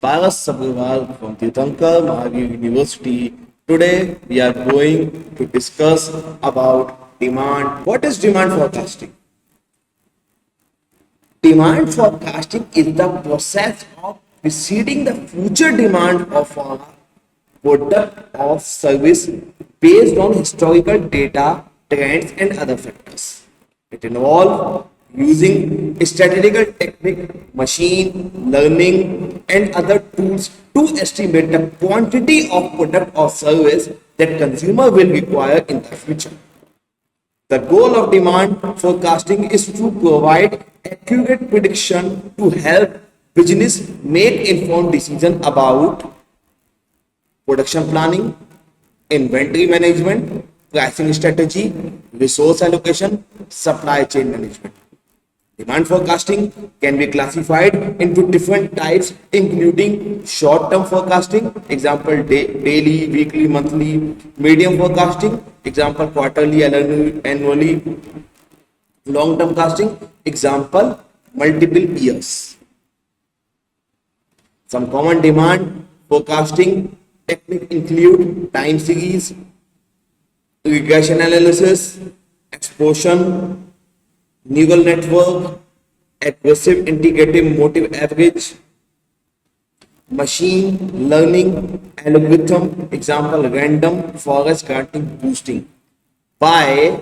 Paras Sabharwal from Tirthankar Mahavir University. Today we are going to discuss about demand. What is demand forecasting? Demand forecasting is the process of preceding the future demand of a product or service based on historical data, trends, and other factors. It involves using statistical technique, machine learning, and other tools to estimate the quantity of product or service that consumer will require in the future. The goal of demand forecasting is to provide accurate prediction to help business make informed decisions about production planning, inventory management, pricing strategy, resource allocation, supply chain management. Demand forecasting can be classified into different types, including short-term forecasting, example daily, weekly, monthly, medium forecasting, example quarterly, annually, long-term forecasting, example multiple years. Some common demand forecasting techniques include time series, regression analysis, exposure, neural network, aggressive integrative motive average, machine learning algorithm, example random forest granting boosting. By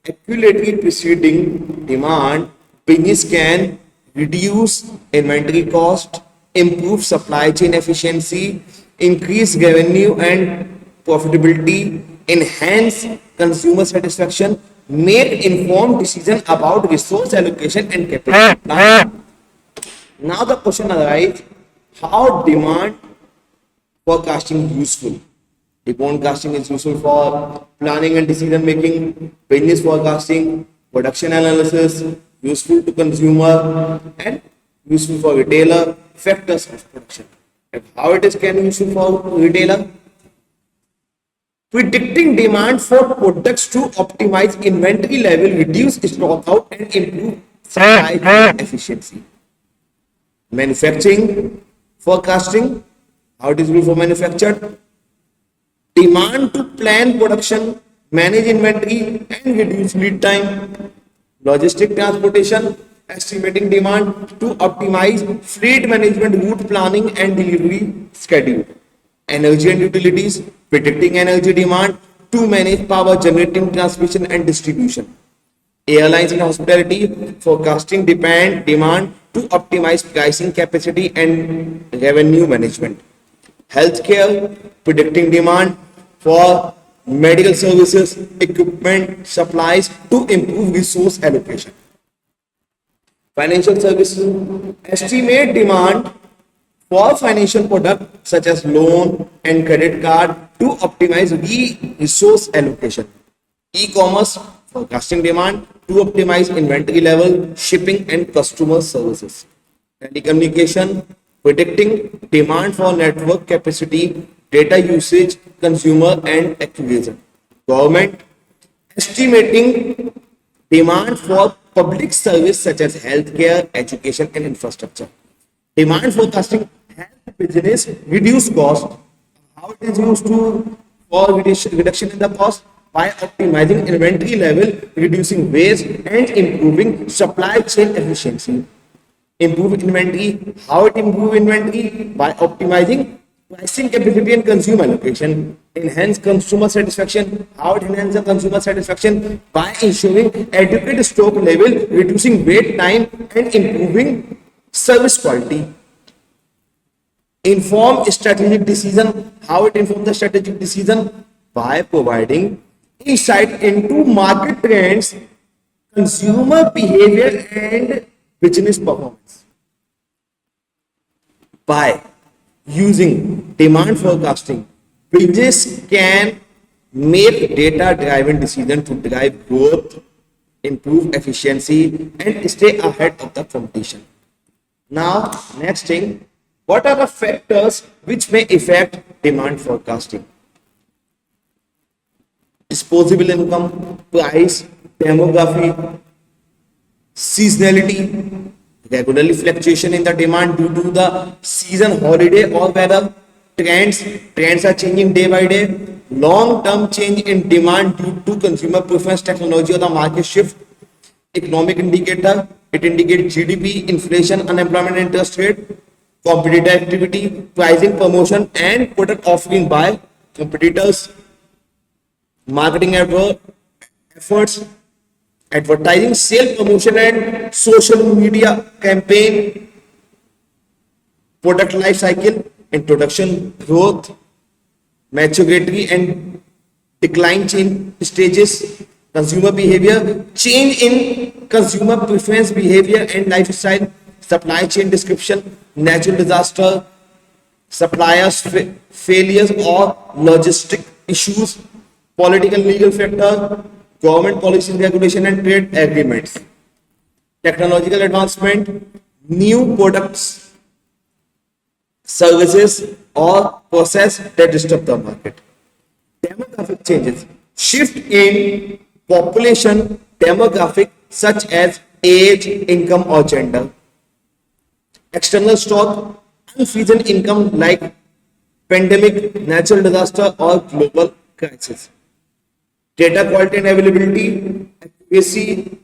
accurately preceding demand, business can reduce inventory cost, improve supply chain efficiency, increase revenue and profitability, enhance consumer satisfaction, make informed decision about resource allocation and capital plan. Now the question arises, how demand forecasting useful? Demand forecasting is useful for planning and decision making, business forecasting, production analysis, useful to consumer and useful for retailer, factors of production. And how it is can be useful for retailer? Predicting demand for products to optimize inventory level, reduce stock out, and improve supply chain efficiency. Manufacturing forecasting, how it is used for manufacture? Demand to plan production, manage inventory, and reduce lead time. Logistic transportation, estimating demand to optimize fleet management, route planning, and delivery schedule. Energy and utilities, predicting energy demand to manage power generating, transmission, and distribution. Airlines and hospitality, forecasting demand to optimize pricing capacity and revenue management. Healthcare, predicting demand for medical services, equipment, supplies to improve resource allocation. Financial services, estimate demand for financial products such as loan and credit card to optimize resource allocation. E-commerce, forecasting demand to optimize inventory level, shipping, and customer services. Telecommunication, predicting demand for network capacity, data usage, consumer, and acquisition. Government, estimating demand for public service such as healthcare, education, and infrastructure. Demand forecasting help business reduce cost. How it is used to for reduction in the cost? By optimizing inventory level, reducing waste, and improving supply chain efficiency. Improve inventory. How it improve inventory? By optimizing pricing capacity and consumer allocation. Enhance consumer satisfaction. How it enhances consumer satisfaction? By ensuring adequate stock level, reducing wait time, and improving service quality. Inform strategic decision. How it informs the strategic decision? By providing insight into market trends, consumer behavior, and business performance. By using demand forecasting, business can make data-driven decisions to drive growth, improve efficiency, and stay ahead of the competition. Now, next thing, what are the factors which may affect demand forecasting? Disposable income, price, demography, seasonality, Regularly fluctuation in the demand due to the season, holiday or weather. Trends are changing day by day. Long-term change in demand due to consumer preference, technology or the market shift. Economic indicator, it indicates GDP, inflation, unemployment, interest rate, competitive activity, pricing, promotion, and product offering by competitors, marketing efforts, advertising, sale, promotion, and social media campaign, product life cycle, introduction, growth, maturity, and decline chain stages, consumer behavior, change in consumer preference, behavior, and lifestyle, supply chain description, natural disaster, suppliers failures or logistic issues, political legal factor, government policies, regulation, and trade agreements, technological advancement, new products, services, or process that disturb the market. Demographic changes, shift in population demographic such as age, income, or gender, external shock, unforeseen income like pandemic, natural disaster, or global crisis, data quality and availability, accuracy,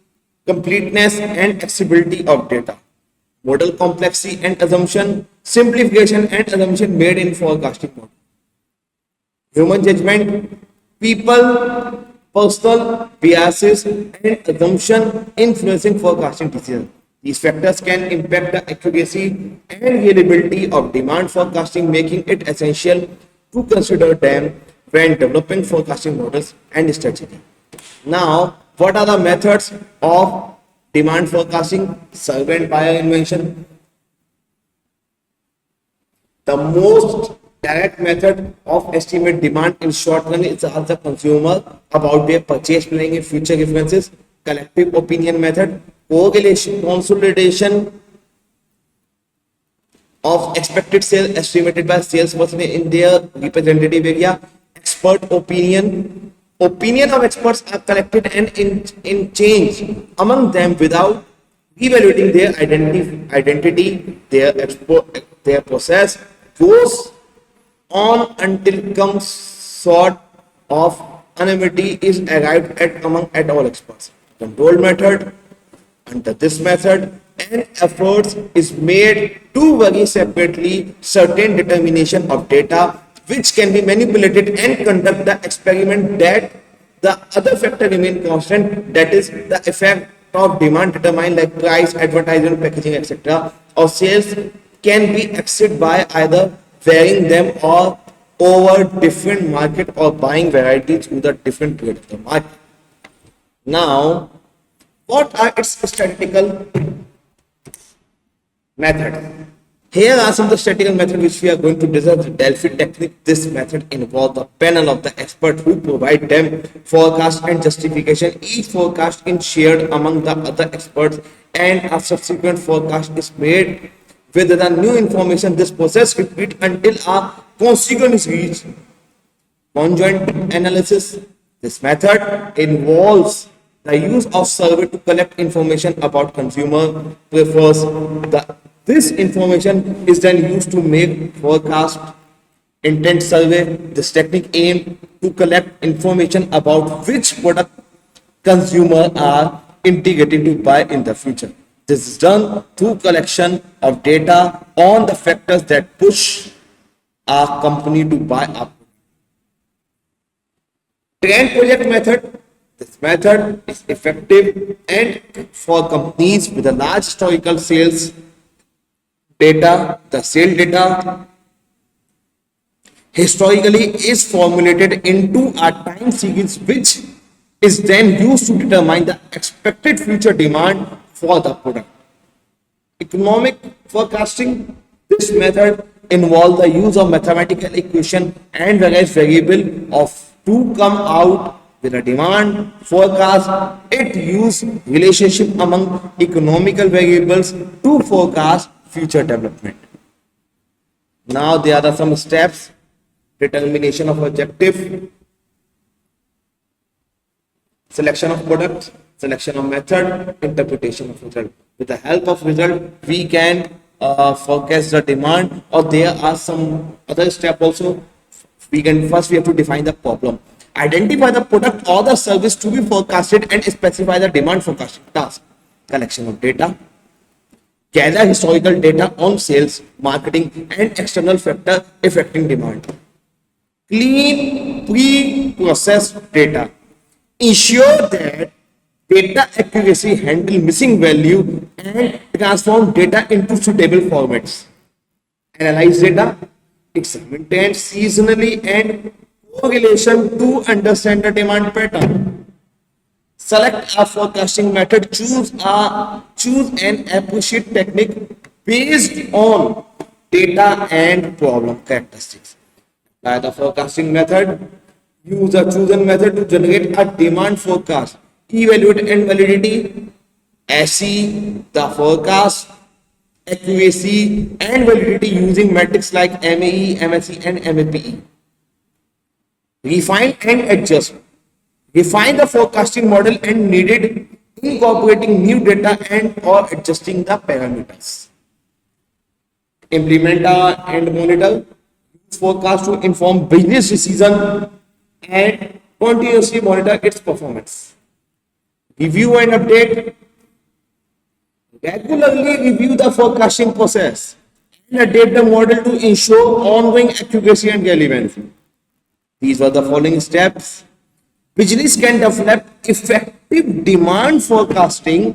completeness, and accessibility of data, model complexity and assumption, simplification and assumption made in forecasting model, human judgment, people, personal biases, and assumption influencing forecasting decisions. These factors can impact the accuracy and reliability of demand forecasting, making it essential to consider them when developing forecasting models and strategy. Now, what are the methods of demand forecasting? Survey and buyer invention. The most direct method of estimate demand in short run is to ask the consumer about their purchase planning and future references. Collective opinion method, correlation, consolidation of expected sales estimated by salesperson in their representative area. Expert opinion of experts are collected and in change among them without evaluating their identity, their process goes on until some sort of anonymity is arrived at among at all experts. Control method, under this method, an effort is made to vary separately certain determination of data which can be manipulated and conduct the experiment that the other factor remain constant, that is the effect of demand determined like price, advertisement, packaging, etc. or sales can be exceeded by either varying them or over different market or buying varieties through the different period of the market. Now, what are its statistical methods? Here are some of the statistical methods which we are going to discuss. The Delphi technique. This method involves a panel of the experts who provide them forecast and justification. Each forecast is shared among the other experts and a subsequent forecast is made with the new information. This process repeats until a consensus is reached. Conjoint analysis. This method involves the use of survey to collect information about consumer prefers. This information is then used to make forecast intent survey. This technique aims to collect information about which product consumers are integrating to buy in the future. This is done through collection of data on the factors that push a company to buy up. Trend project method. This method is effective and for companies with a large historical sales data. The sale data historically is formulated into a time series which is then used to determine the expected future demand for the product. Economic forecasting. This method involves the use of mathematical equation and various variables of to come out with a demand forecast. It uses relationship among economical variables to forecast future development. Now there are some steps. Determination of objective, selection of products, selection of method, interpretation of result. With the help of result, we can forecast the demand, or there are some other step also. We have to define the problem, identify the product or the service to be forecasted, and specify the demand forecasting task. Collection of data, gather historical data on sales, marketing, and external factor affecting demand. Clean pre-processed data. Ensure that data accuracy handle missing value and transform data into suitable formats. Analyze data, examine trends seasonally and correlation to understand the demand pattern. Select a forecasting method. Choose an appropriate technique based on data and problem characteristics. By the forecasting method, use a chosen method to generate a demand forecast. Evaluate and validity, SE, the forecast, accuracy and validity using metrics like MAE, MSE, and MAPE. Refine and adjust. Refine the forecasting model and needed incorporating new data and or adjusting the parameters. Implement and monitor. Use forecast to inform business decision and continuously monitor its performance. Review and update. Regularly review the forecasting process and adapt the model to ensure ongoing accuracy and relevance. These were the following steps. Business can develop effective demand forecasting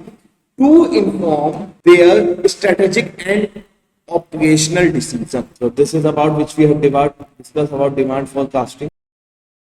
to inform their strategic and operational decisions. So this is about which we have discussed about demand forecasting.